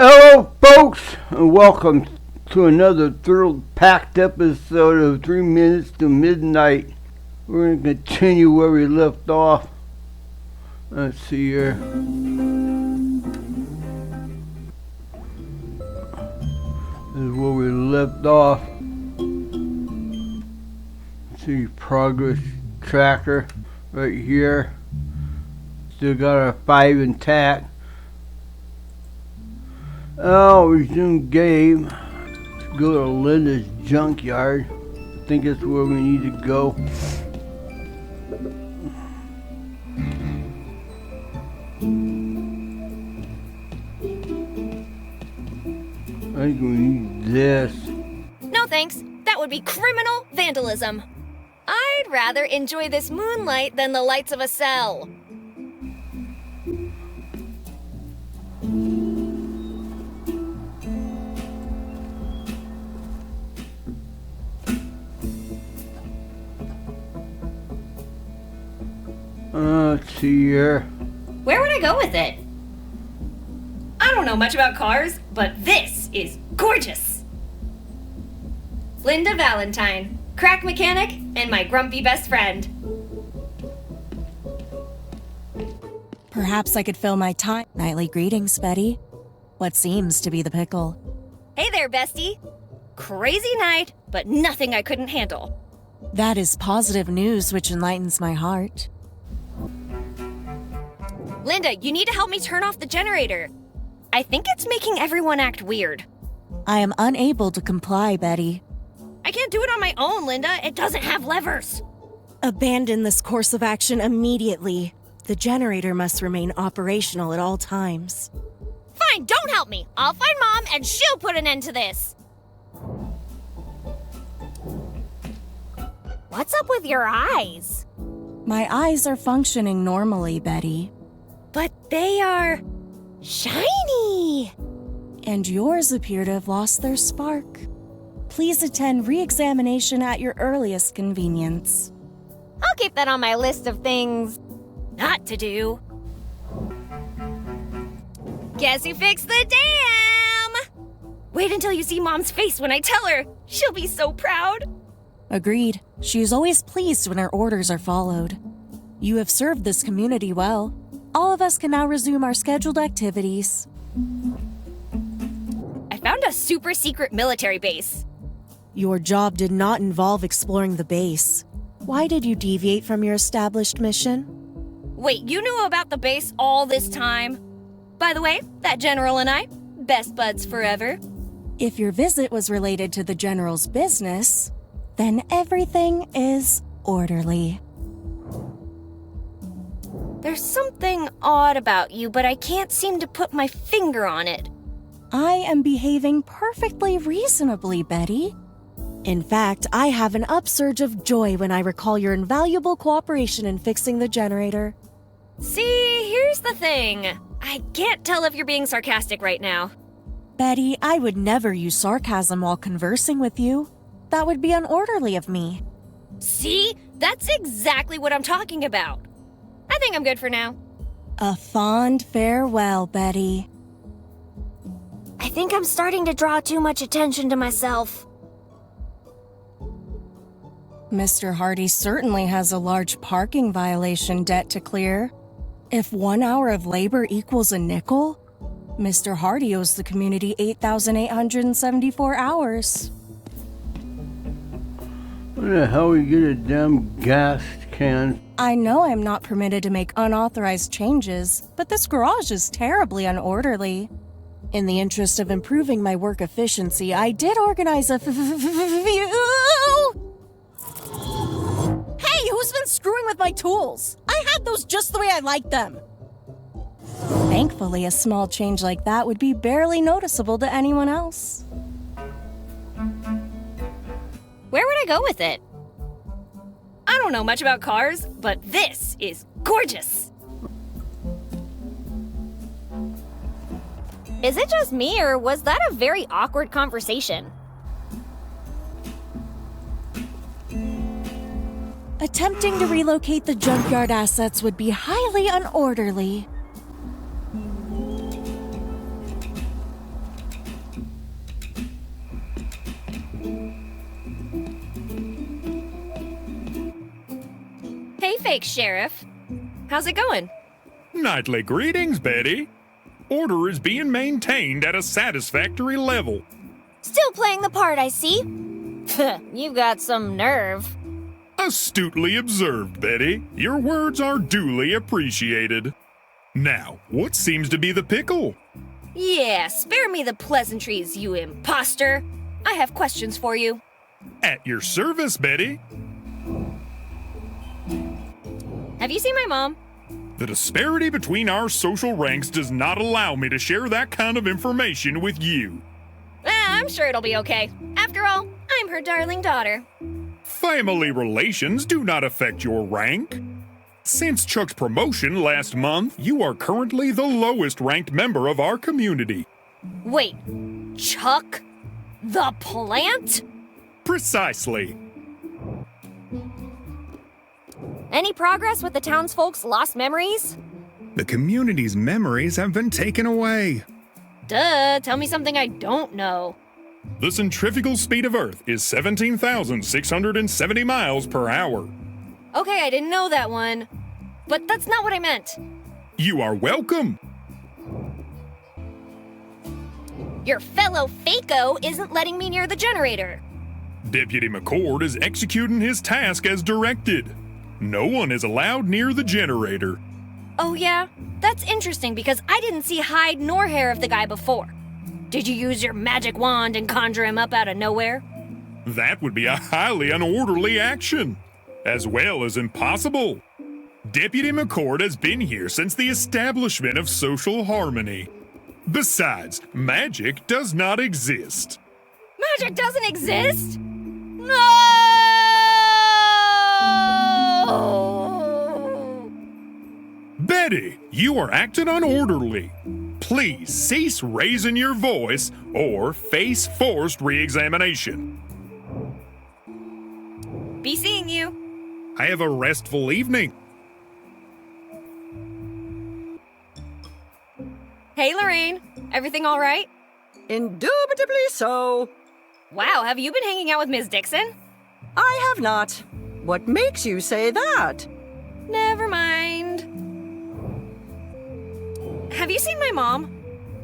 Hello, folks, and welcome to another thrill-packed episode of 3 Minutes to Midnight. We're going to continue where we left off. Let's see here. This is where we left off. See progress tracker right here. Still got our 5 intact. Oh, resume game. Let's go to Linda's junkyard. I think that's where we need to go. I think we need this. No thanks. That would be criminal vandalism. I'd rather enjoy this moonlight than the lights of a cell. Let's see here. Where would I go with it? I don't know much about cars, but this is gorgeous. Linda Valentine, crack mechanic, and my grumpy best friend. Perhaps I could fill my time. Nightly greetings, Betty. What seems to be the pickle? Hey there, bestie. Crazy night, but nothing I couldn't handle. That is positive news which enlightens my heart. Linda, you need to help me turn off the generator. I think it's making everyone act weird. I am unable to comply, Betty. I can't do it on my own, Linda. It doesn't have levers. Abandon this course of action immediately. The generator must remain operational at all times. Fine, don't help me. I'll find Mom and she'll put an end to this. What's up with your eyes? My eyes are functioning normally, Betty. But they are shiny. And yours appear to have lost their spark. Please attend re-examination at your earliest convenience. I'll keep that on my list of things not to do. Guess who fixed the dam? Wait until you see Mom's face when I tell her. She'll be so proud. Agreed. She is always pleased when her orders are followed. You have served this community well. All of us can now resume our scheduled activities. I found a super secret military base. Your job did not involve exploring the base. Why did you deviate from your established mission? Wait, you knew about the base all this time? By the way, that general and I, best buds forever. If your visit was related to the general's business, then everything is orderly. There's something odd about you, but I can't seem to put my finger on it. I am behaving perfectly reasonably, Betty. In fact, I have an upsurge of joy when I recall your invaluable cooperation in fixing the generator. See, here's the thing. I can't tell if you're being sarcastic right now. Betty, I would never use sarcasm while conversing with you. That would be unorderly of me. See? That's exactly what I'm talking about. I think I'm good for now. A fond farewell, Betty. I think I'm starting to draw too much attention to myself. Mr. Hardy certainly has a large parking violation debt to clear. If 1 hour of labor equals a nickel, Mr. Hardy owes the community 8,874 hours. Where the hell we get a damn gas can? I know I'm not permitted to make unauthorized changes, but this garage is terribly unorderly. In the interest of improving my work efficiency, I did organize a few... Hey, who's been screwing with my tools? I had those just the way I liked them. Thankfully, a small change like that would be barely noticeable to anyone else. Where would I go with it? I don't know much about cars, but this is gorgeous. Is it just me, or was that a very awkward conversation? Attempting to relocate the junkyard assets would be highly unorderly. fake sheriff. How's it going? Nightly greetings, Betty. Order is being maintained at a satisfactory level. Still playing the part, I see. You've got some nerve. Astutely observed, Betty. Your words are duly appreciated. Now, what seems to be the pickle? Yeah, spare me the pleasantries, you imposter. I have questions for you. At your service, Betty. Have you seen my mom? The disparity between our social ranks does not allow me to share that kind of information with you. I'm sure it'll be okay. After all, I'm her darling daughter. Family relations do not affect your rank. Since Chuck's promotion last month, you are currently the lowest ranked member of our community. Wait, Chuck? The plant? Precisely. Any progress with the townsfolk's lost memories? The community's memories have been taken away. Duh, tell me something I don't know. The centrifugal speed of Earth is 17,670 miles per hour. Okay, I didn't know that one. But that's not what I meant. You are welcome. Your fellow Fako isn't letting me near the generator. Deputy McCord is executing his task as directed. No one is allowed near the generator. Oh yeah? That's interesting because I didn't see hide nor hair of the guy before. Did you use your magic wand and conjure him up out of nowhere? That would be a highly unorderly action, as well as impossible. Deputy McCord has been here since the establishment of social harmony. Besides, magic does not exist. Magic doesn't exist? No! Betty, you are acting unorderly. Please cease raising your voice or face forced re-examination. Be seeing you. I have a restful evening. Hey, Lorraine. Everything all right? Indubitably so. Wow, have you been hanging out with Ms. Dixon? I have not. What makes you say that? Never mind. Have you seen my mom?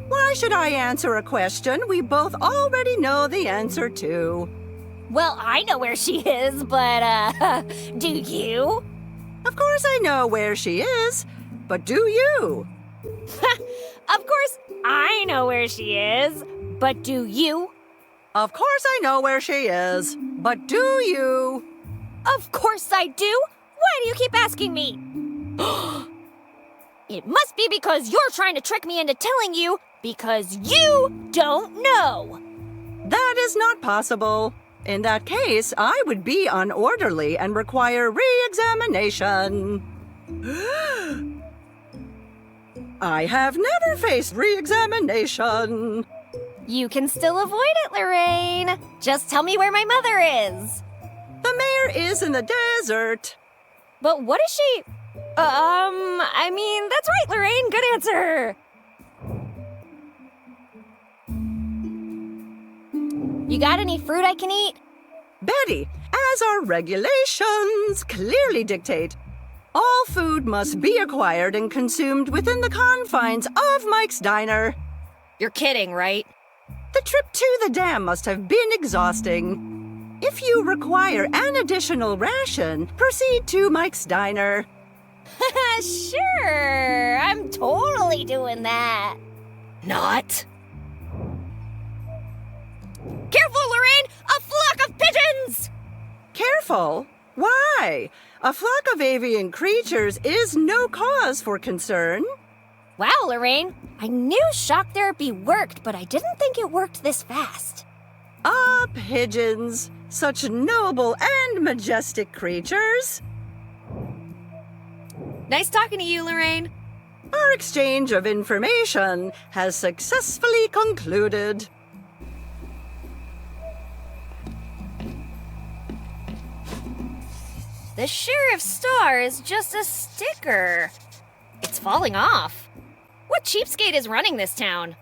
Why should I answer a question we both already know the answer to? Well, I know where she is, but, do you? Of course I know where she is, but do you? Of course, I know where she is, but do you? Of course I know where she is, but do you? Of course I do. Why do you keep asking me? It must be because you're trying to trick me into telling you because you don't know. That is not possible. In that case, I would be unorderly and require re-examination. I have never faced re-examination. You can still avoid it, Lorraine. Just tell me where my mother is. The mayor is in the desert. But what is she? I mean, that's right, Lorraine. Good answer. You got any fruit I can eat? Betty, as our regulations clearly dictate, all food must be acquired and consumed within the confines of Mike's Diner. You're kidding, right? The trip to the dam must have been exhausting. If you require an additional ration, proceed to Mike's Diner. Sure, I'm totally doing that. Not. Careful, Lorraine! A flock of pigeons! Careful. Why? A flock of avian creatures is no cause for concern. Wow, Lorraine. I knew shock therapy worked, but I didn't think it worked this fast. Ah, pigeons. Such noble and majestic creatures. Nice talking to you, Lorraine. Our exchange of information has successfully concluded. The sheriff's star is just a sticker. It's falling off. What cheapskate is running this town?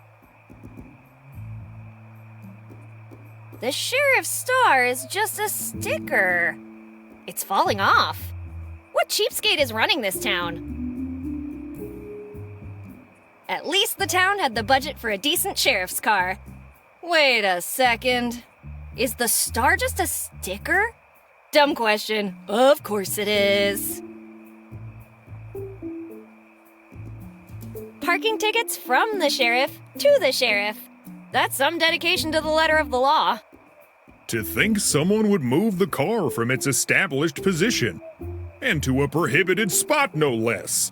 The sheriff's star is just a sticker. It's falling off. What cheapskate is running this town? At least the town had the budget for a decent sheriff's car. Wait a second. Is the star just a sticker? Dumb question. Of course it is. Parking tickets from the sheriff to the sheriff. That's some dedication to the letter of the law. To think someone would move the car from its established position, and to a prohibited spot no less.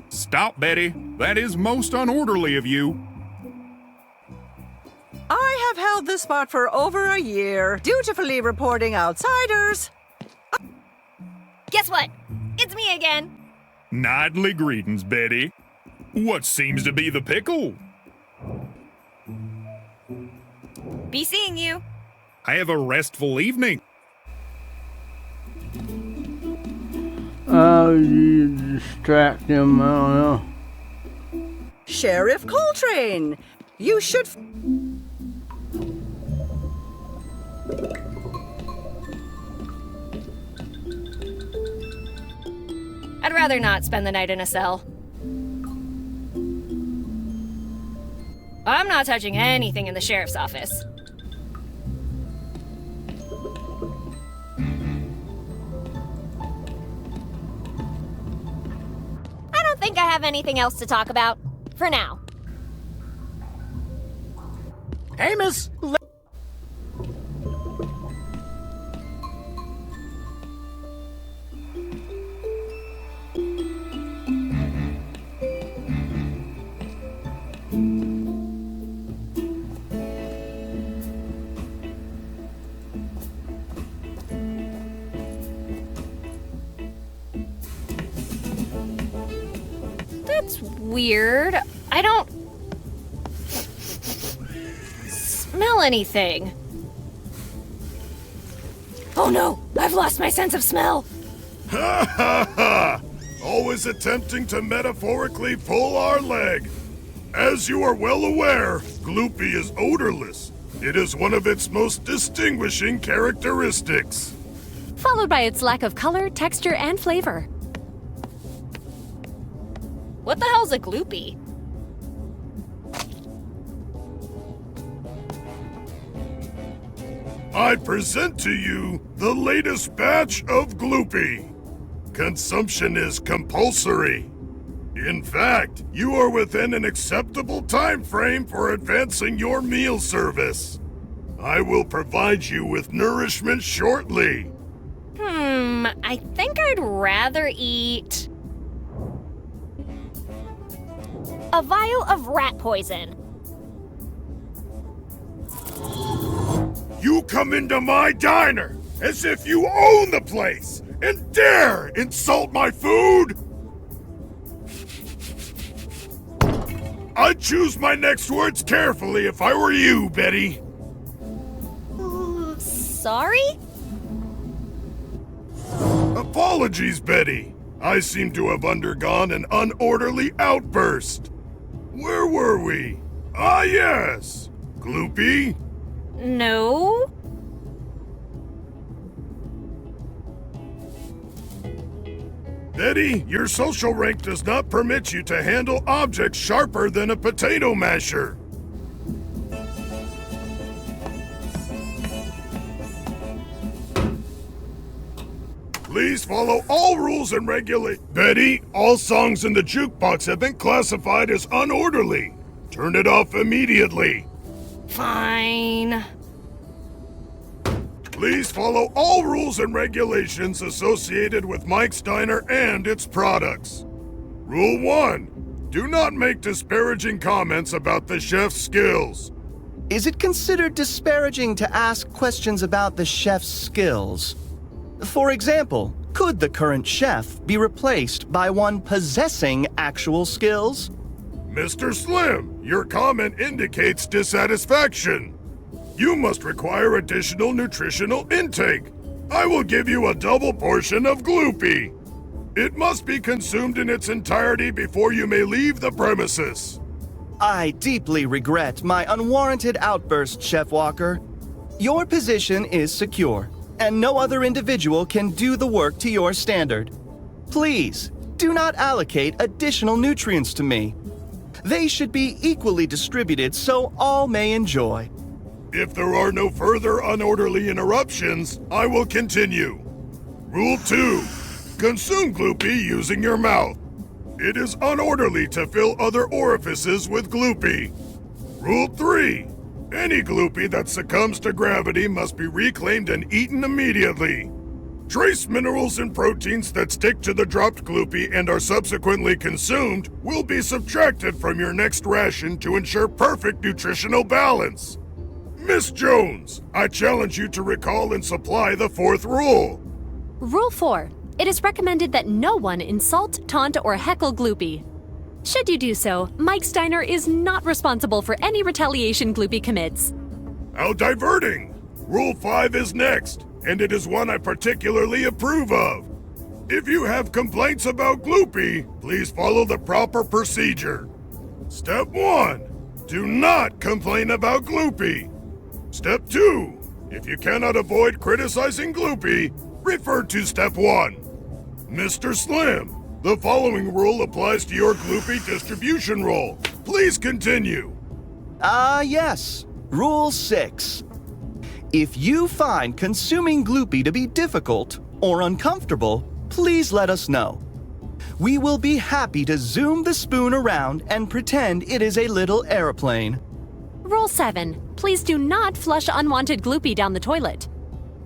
Stop, Betty. That is most unorderly of you. I have held this spot for over a year, dutifully reporting outsiders. Guess what? It's me again. Nightly greetings, Betty. What seems to be the pickle? Be seeing you. I have a restful evening. Oh, you distract him, I don't know. Sheriff Coltrane, you should... I'd rather not spend the night in a cell. I'm not touching anything in the sheriff's office. I don't think I have anything else to talk about. For now. Amos, That's weird. I don't smell anything. Oh no, I've lost my sense of smell. Ha ha ha! Always attempting to metaphorically pull our leg. As you are well aware, Gloopy is odorless. It is one of its most distinguishing characteristics. Followed by its lack of color, texture, and flavor. What the hell's a gloopy? I present to you the latest batch of Gloopy. Consumption is compulsory. In fact, you are within an acceptable time frame for advancing your meal service. I will provide you with nourishment shortly. I think I'd rather eat a vial of rat poison. You come into my diner as if you own the place and dare insult my food? I'd choose my next words carefully if I were you, Betty. Sorry? Apologies, Betty. I seem to have undergone an unorderly outburst. Where were we? Ah, yes. Gloopy? No. Betty, your social rank does not permit you to handle objects sharper than a potato masher. Please follow all rules and regulate. Betty, all songs in the jukebox have been classified as unorderly. Turn it off immediately. Fine. Please follow all rules and regulations associated with Mike's Diner and its products. Rule 1. Do not make disparaging comments about the chef's skills. is it considered disparaging to ask questions about the chef's skills? For example, could the current chef be replaced by one possessing actual skills? Mr. Slim, your comment indicates dissatisfaction. You must require additional nutritional intake. I will give you a double portion of Gloopy. It must be consumed in its entirety before you may leave the premises. I deeply regret my unwarranted outburst, Chef Walker. Your position is secure. and no other individual can do the work to your standard. Please, do not allocate additional nutrients to me. They should be equally distributed so all may enjoy. If there are no further unorderly interruptions, I will continue. Rule 2. Consume Gloopy using your mouth. It is unorderly to fill other orifices with Gloopy. Rule 3. Any Gloopy that succumbs to gravity must be reclaimed and eaten immediately. Trace minerals and proteins that stick to the dropped Gloopy and are subsequently consumed will be subtracted from your next ration to ensure perfect nutritional balance. Miss Jones, I challenge you to recall and supply the 4th rule. Rule 4. It is recommended that no one insult, taunt, or heckle Gloopy. Should you do so, Mike Steiner is not responsible for any retaliation Gloopy commits. How diverting! Rule 5 is next, and it is one I particularly approve of. If you have complaints about Gloopy, please follow the proper procedure. Step 1. Do not complain about Gloopy. Step 2. If you cannot avoid criticizing Gloopy, refer to Step 1. Mr. Slim, the following rule applies to your Gloopy distribution role. Please continue. Yes. Rule 6. If you find consuming Gloopy to be difficult or uncomfortable, please let us know. We will be happy to zoom the spoon around and pretend it is a little airplane. Rule 7. Please do not flush unwanted Gloopy down the toilet.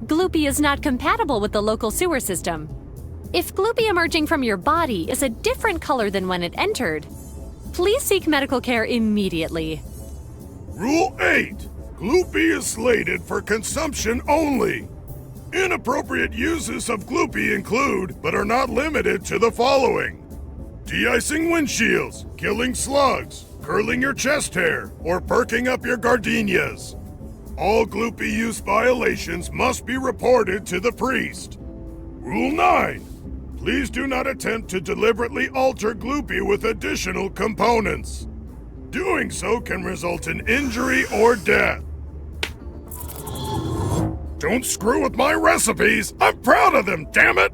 Gloopy is not compatible with the local sewer system. If Gloopy emerging from your body is a different color than when it entered, please seek medical care immediately. Rule 8. Gloopy is slated for consumption only. Inappropriate uses of Gloopy include, but are not limited to, the following: de-icing windshields, killing slugs, curling your chest hair, or perking up your gardenias. All Gloopy use violations must be reported to the priest. Rule 9. Please do not attempt to deliberately alter Gloopy with additional components. Doing so can result in injury or death. Don't screw with my recipes! I'm proud of them, damn it!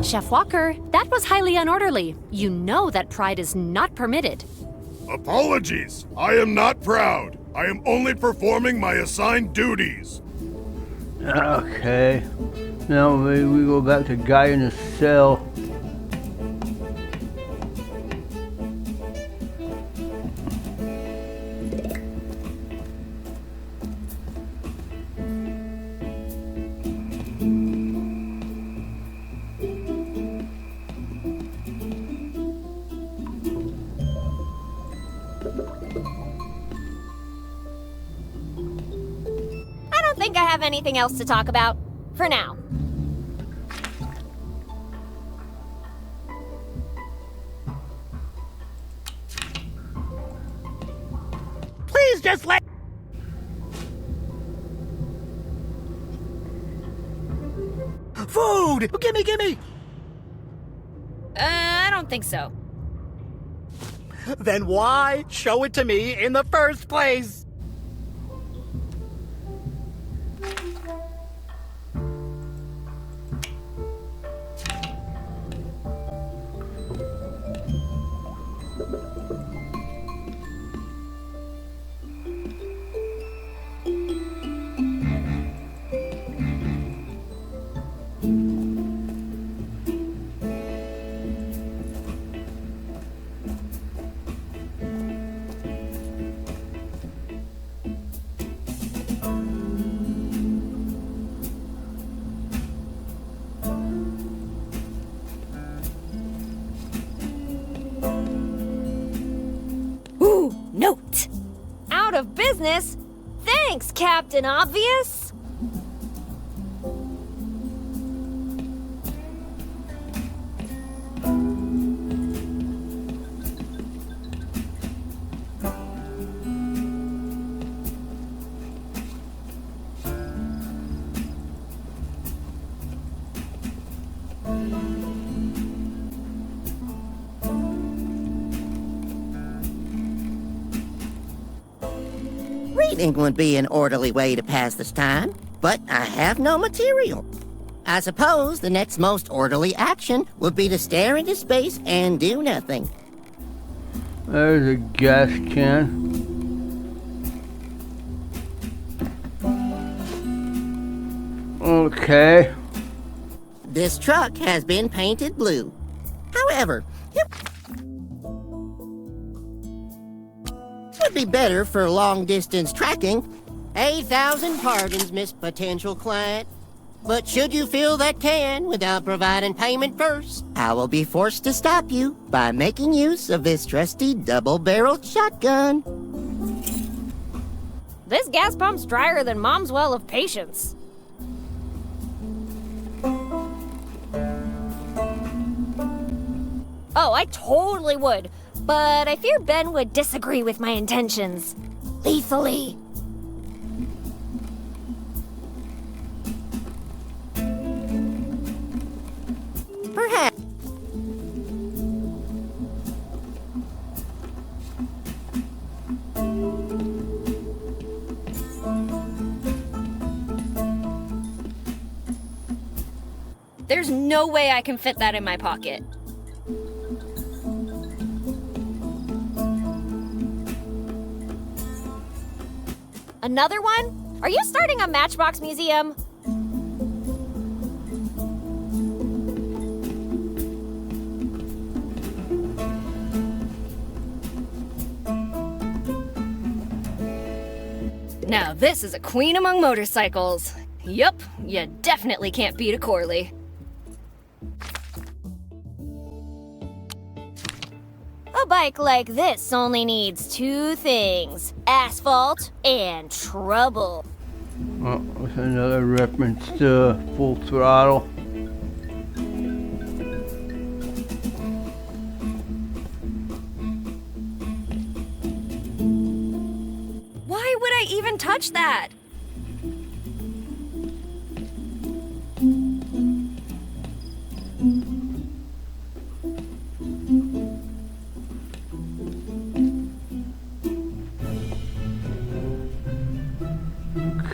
Chef Walker, that was highly unorderly. You know that pride is not permitted. Apologies. I am not proud. I am only performing my assigned duties. Okay. Now maybe we go back to guy in the cell. I don't think I have anything else to talk about. For now. Please just let... Food! Gimme! I don't think so. Then why show it to me in the first place? Ooh, note! Out of business? Thanks, Captain Obvious! Reading would be an orderly way to pass this time. but I have no material. I suppose the next most orderly action would be to stare into space and do nothing. There's a gas can. Okay. This truck has been painted blue. However, it would be better for long-distance tracking. 1,000 pardons, Miss Potential Client. But should you feel that can without providing payment first, I will be forced to stop you by making use of this trusty double-barreled shotgun. This gas pump's drier than Mom's well of patience. Oh, I totally would, but I fear Ben would disagree with my intentions. Lethally. Perhaps. There's no way I can fit that in my pocket. Another one? Are you starting a Matchbox museum? Now this is a queen among motorcycles. Yup, you definitely can't beat a Corley. A bike like this only needs two things: asphalt and trouble. Oh, that's another reference to Full Throttle. Why would I even touch that?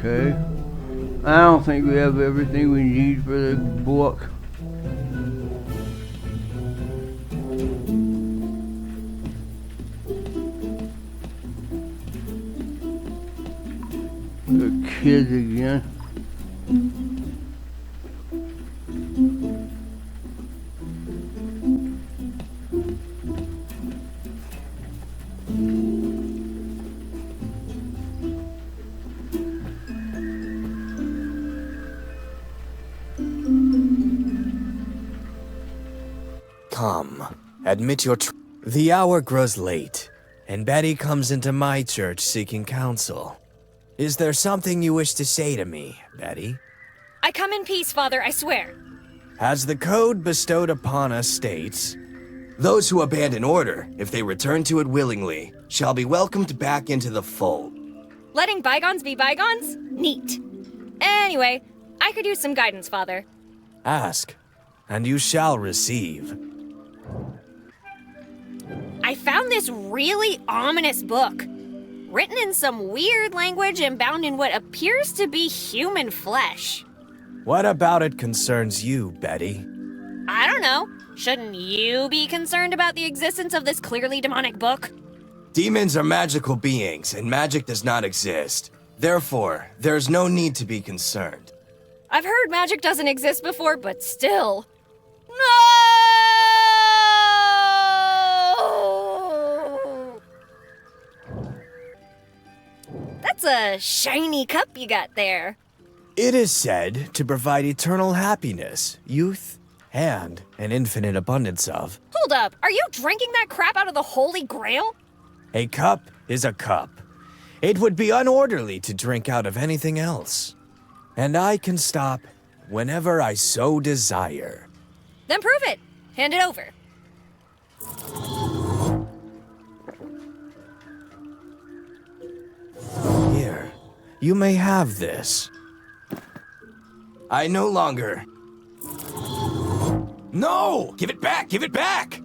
Okay. I don't think we have everything we need for the book. The kids again. Come, admit your The hour grows late, and Betty comes into my church seeking counsel. Is there something you wish to say to me, Betty? I come in peace, Father, I swear. As the code bestowed upon us states, those who abandon order, if they return to it willingly, shall be welcomed back into the fold. Letting bygones be bygones? Neat. Anyway, I could use some guidance, Father. Ask, and you shall receive. I found this really ominous book. Written in some weird language and bound in what appears to be human flesh. What about it concerns you, Betty? I don't know. Shouldn't you be concerned about the existence of this clearly demonic book? Demons are magical beings, and magic does not exist. Therefore, there's no need to be concerned. I've heard magic doesn't exist before, but still. No! That's a shiny cup you got there. It is said to provide eternal happiness, youth, and an infinite abundance of. Hold up, are you drinking that crap out of the Holy Grail? A cup is a cup. It would be unorderly to drink out of anything else. And I can stop whenever I so desire. Then prove it. Hand it over. Here, you may have this. I no longer... No! Give it back! Give it back!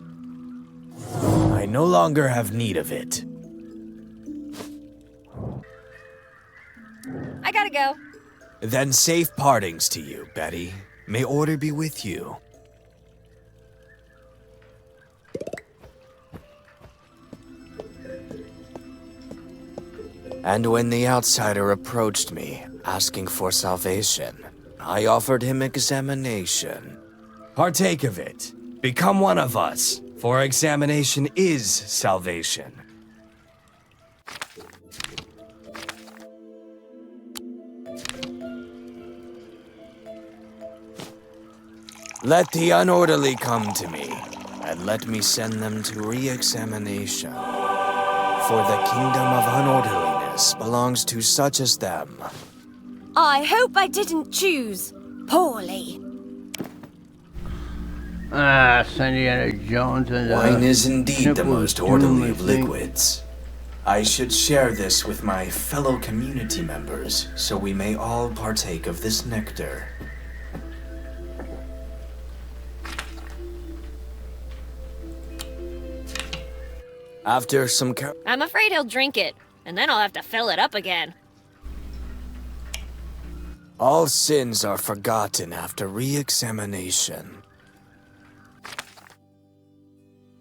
I no longer have need of it. I gotta go. Then safe partings to you, Betty. May order be with you. And when the outsider approached me, asking for salvation, I offered him examination. Partake of it. Become one of us, for examination is salvation. Let the unorderly come to me, and let me send them to re-examination. For the kingdom of unorderliness belongs to such as them. I hope I didn't choose poorly. Indiana Jones and Wine is indeed the Nicholas most orderly Doom, of I think. liquids. I should share this with my fellow community members, so we may all partake of this nectar. After some I'm afraid he'll drink it, and then I'll have to fill it up again. all sins are forgotten after re-examination.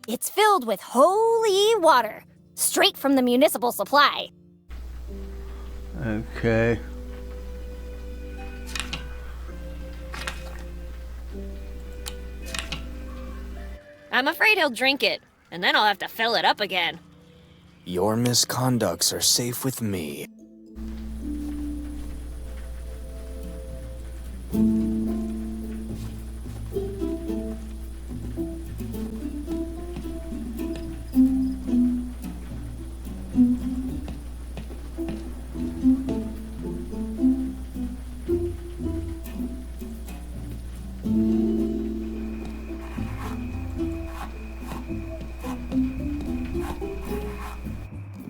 It's filled with holy water, straight from the municipal supply. Okay. I'm afraid he'll drink it, and then I'll have to fill it up again. Your misconducts are safe with me.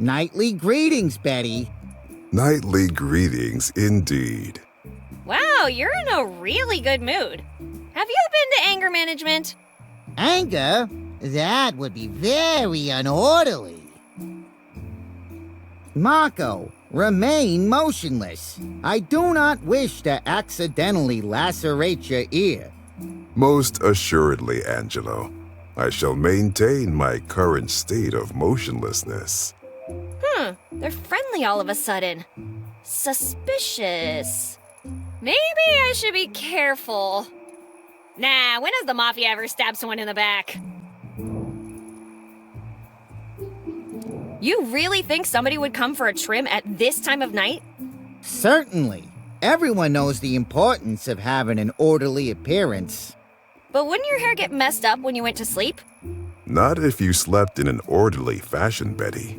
Nightly greetings, Betty. Nightly greetings indeed. Wow, you're in a really good mood. Have you been to anger management? Anger? That would be very unorderly. Marco, remain motionless. I do not wish to accidentally lacerate your ear. Most assuredly, Angelo. I shall maintain my current state of motionlessness. They're friendly all of a sudden. Suspicious. Maybe I should be careful. Nah, when has the Mafia ever stabbed someone in the back? You really think somebody would come for a trim at this time of night? Certainly. Everyone knows the importance of having an orderly appearance. But wouldn't your hair get messed up when you went to sleep? Not if you slept in an orderly fashion, Betty.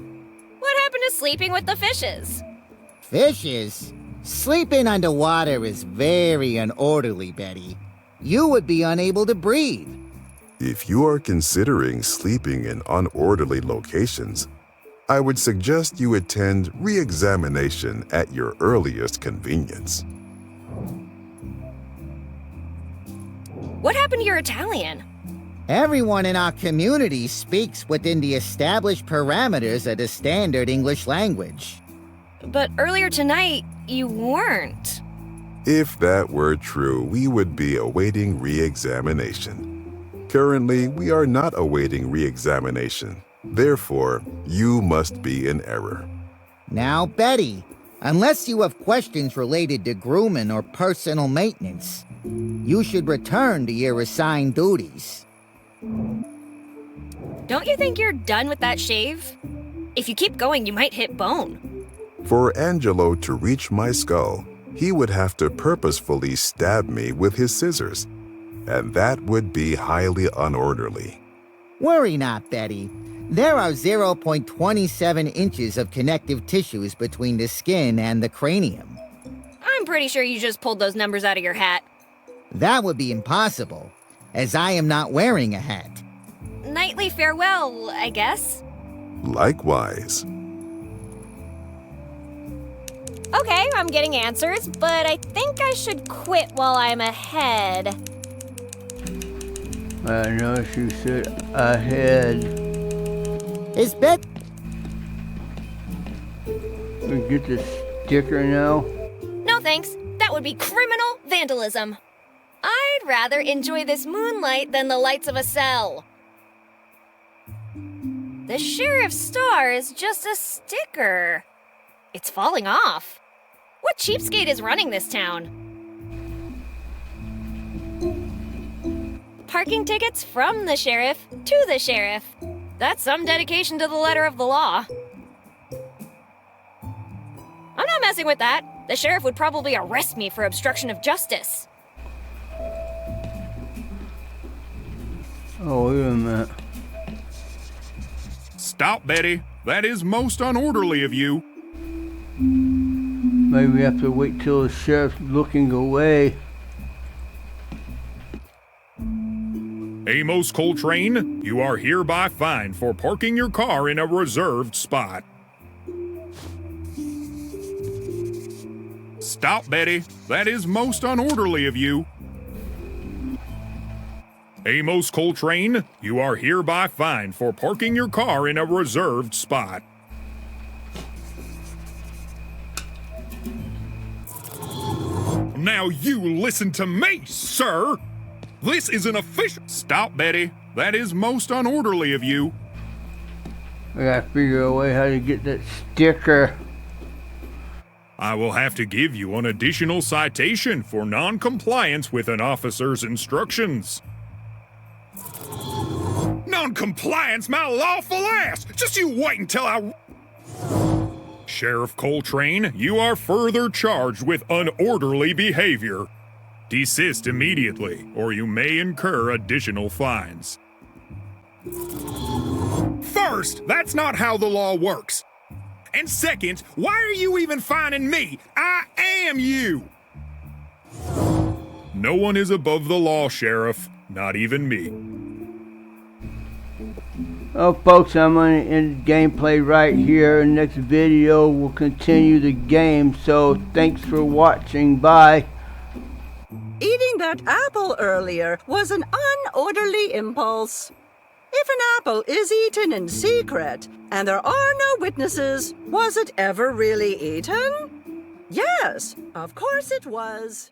What happened to sleeping with the fishes? Fishes? Sleeping underwater is very unorderly, Betty. You would be unable to breathe. If you are considering sleeping in unorderly locations, I would suggest you attend re-examination at your earliest convenience. What happened to your Italian? Everyone in our community speaks within the established parameters of the standard English language. But earlier tonight, you weren't. If that were true, we would be awaiting re-examination. Currently, we are not awaiting re-examination. Therefore, you must be in error. Now, Betty, unless you have questions related to grooming or personal maintenance, you should return to your assigned duties. Don't you think you're done with that shave? If you keep going, you might hit bone. For Angelo to reach my skull, he would have to purposefully stab me with his scissors, and that would be highly unorderly. Worry not, Betty. There are 0.27 inches of connective tissues between the skin and the cranium. I'm pretty sure you just pulled those numbers out of your hat. That would be impossible, as I am not wearing a hat. Nightly farewell, I guess. Likewise. Okay, I'm getting answers, but I think I should quit while I'm ahead. I know she said ahead. Is Bet... We get the sticker now. No thanks. That would be criminal vandalism. I'd rather enjoy this moonlight than the lights of a cell. The sheriff's star is just a sticker. It's falling off. What cheapskate is running this town? Parking tickets from the sheriff to the sheriff. That's some dedication to the letter of the law. I'm not messing with that. The sheriff would probably arrest me for obstruction of justice. Oh, wait a minute. Stop, Betty. That is most unorderly of you. Maybe we have to wait till the sheriff's looking away. Amos Coltrane, you are hereby fined for parking your car in a reserved spot. Stop, Betty. That is most unorderly of you. Amos Coltrane, you are hereby fined for parking your car in a reserved spot. Now you listen to me, sir! This is an official— Stop, Betty. That is most unorderly of you. I gotta figure a way how to get that sticker. I will have to give you an additional citation for non-compliance with an officer's instructions. Non-compliance, my lawful ass! Just you wait until I— Sheriff Coltrane, you are further charged with unorderly behavior. Desist immediately, or you may incur additional fines. First, that's not how the law works. And second, why are you even fining me? I am you! No one is above the law, Sheriff. Not even me. Oh, folks, I'm going to end the gameplay right here. Next video, we'll continue the game. So, thanks for watching. Bye. Eating that apple earlier was an unorderly impulse. If an apple is eaten in secret, and there are no witnesses, was it ever really eaten? Yes, of course it was.